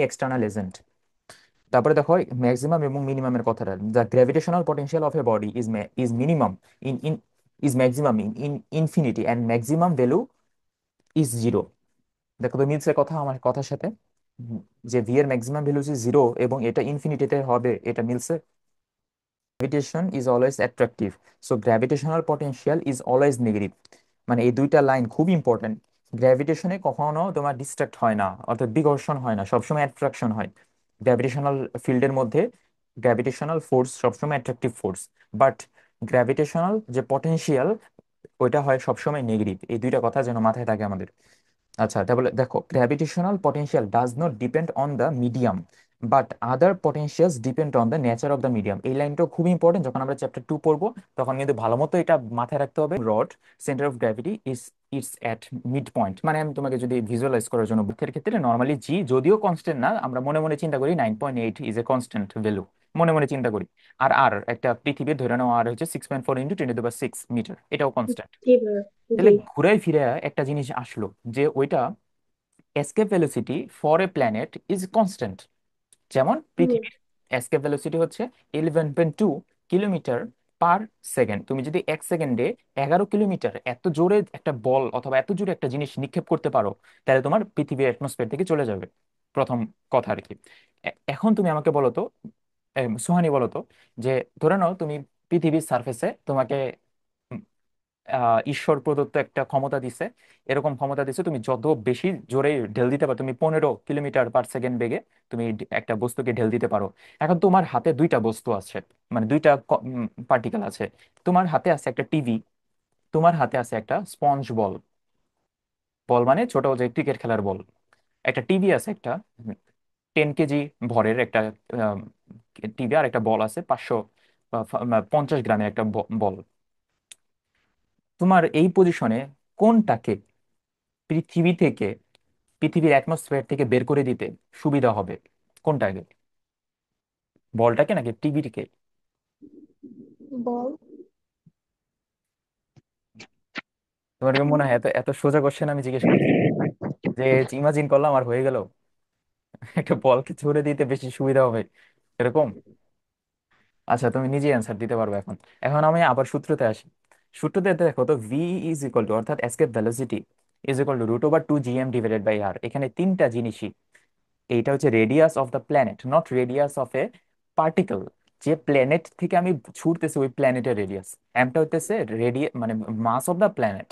External agent. তারপরে দেখো maximum এবং মিনিমামের কথাটা, the gravitational potential of A body is minimum in in is maximum in in infinity and maximum value is zero. দেখো তো মিলছে কথা আমার কথার সাথে। উম, যে ভি এর ম্যাক্সিমাম ভ্যালু ইজ জিরো এবং এটা ইনফিনিটিতে হবে, এটা মিলছে। Gravitation is always attractive, so gravitational potential is always negative. মানে এই দুইটা লাইন খুব ইম্পর্টেন্ট। গ্র্যাভিটেশনে কখনো তোমার ডিস্ট্রাক্ট হয় না, অর্থাৎ বিকর্ষণ হয় না, সবসময় অ্যাট্রাকশন হয়। গ্র্যাভিটেশনাল ফিল্ডের মধ্যে গ্র্যাভিটেশনাল ফোর্স সবসময় অ্যাট্রাকটিভ ফোর্স, বাট গ্র্যাভিটেশনাল যে পটেনশিয়াল ওইটা হয় সবসময় নেগেটিভ। এই দুইটা কথা যেন মাথায় থাকে আমাদের। আচ্ছা, তাহলে দেখো gravitational potential does not depend on the medium, but other potentials depend on the nature of the medium. এই লাইনটাও খুব ইম্পর্টেন্ট, যখন আমরা চ্যাপ্টার 2 পড়বো তখন কিন্তু ভালো মতো এটা মাথায় রাখতে হবে। Rod centre of gravity is it's at mid point. মানে আমি তোমাকে যদি ভিজুয়ালাইজ করার জন্য, বুকের ক্ষেত্রে নর্মালি জি যদিও কনস্ট্যান্ট না, আমরা মনে মনে চিন্তা করি 9.8 ইজ এ কনস্ট্যান্ট ভ্যালু, মনে মনে চিন্তা করি। আর আর একটা পৃথিবীর ধরে নেওয়া আর হচ্ছে 6.4 ইন্টু 10⁶ মিটার, এটাও কনস্ট্যান্ট। জি ভাইয়া। জি। তাহলে ঘুরে ফিরে একটা জিনিস আসলো যে ওইটা escape velocity for a planet is constant। যেমন হুম। পৃথিবীর escape velocity হচ্ছে 11.2 কিলোমিটার পার সেকেন্ড। তুমি যদি 1 সেকেন্ডে 11 কিলোমিটার এত জোরে একটা বল অথবা এত জোরে একটা জিনিস নিক্ষেপ করতে পারো, তাহলে তোমার পৃথিবীর অ্যাটমসফিয়ার থেকে চলে যাবে। প্রথম কথা আর কি। এখন তুমি আমাকে বলো তো, সোহানি বলো তো, যে ধরে নাও তুমি পৃথিবীর সার্ফেসে তোমাকে ঈশ্বর প্রদত্ত একটা ক্ষমতা দিছে। এরকম ক্ষমতা দিছে তুমি যত বেশি জোরে ঢেল দিতে পারো, তুমি 15 কিলোমিটার পার সেকেন্ড বেগে তুমি একটা বস্তুকে ঢেল দিতে পারো। এখন তোমার হাতে দুইটা বস্তু আছে, মানে দুইটা পার্টিকেল আছে। তোমার হাতে আছে একটা টিভি, তোমার হাতে আছে একটা স্পঞ্জ বল। বল মানে ছোট যে ক্রিকেট খেলার বল। একটা টিভি আছে, একটা 10 কেজি ভরের একটা টিভি, আর একটা বল আছে 550 গ্রামের একটা বল। তোমার এই পজিশনে কোনটাকে পৃথিবী থেকে, পৃথিবীর অ্যাটমসফিয়ার থেকে বের করে দিতে সুবিধা হবে? কোনটাকে, বলটাকে নাকি টিভিটিকে? বল। তোমার কি মনে হয় এত এত সোজা কোশ্চেন আমি জিজ্ঞেস করছি, যে ইমাজিন করলাম আর হয়ে গেল? একটা বলকে ছুড়ে দিতে বেশি সুবিধা হবে এরকম? আচ্ছা, তুমি নিজেই অ্যান্সার দিতে পারবে এখন। এখন আমি আবার সূত্রতে আসি। সূত্রতে দেখো তো, ভি ইজ ইকুয়াল টু, অর্থাৎ escape velocity is equal to √/2 gm divided by R. এখানে তিনটা জিনিসই, এইটা হচ্ছে radius of the planet, not radius of a particle. যে প্ল্যানেট থেকে আমি ছুটতেছি ওই প্ল্যানেটের রেডিয়াস। এমটা হইতেছে মানে মাস অফ দ্য প্ল্যানেট।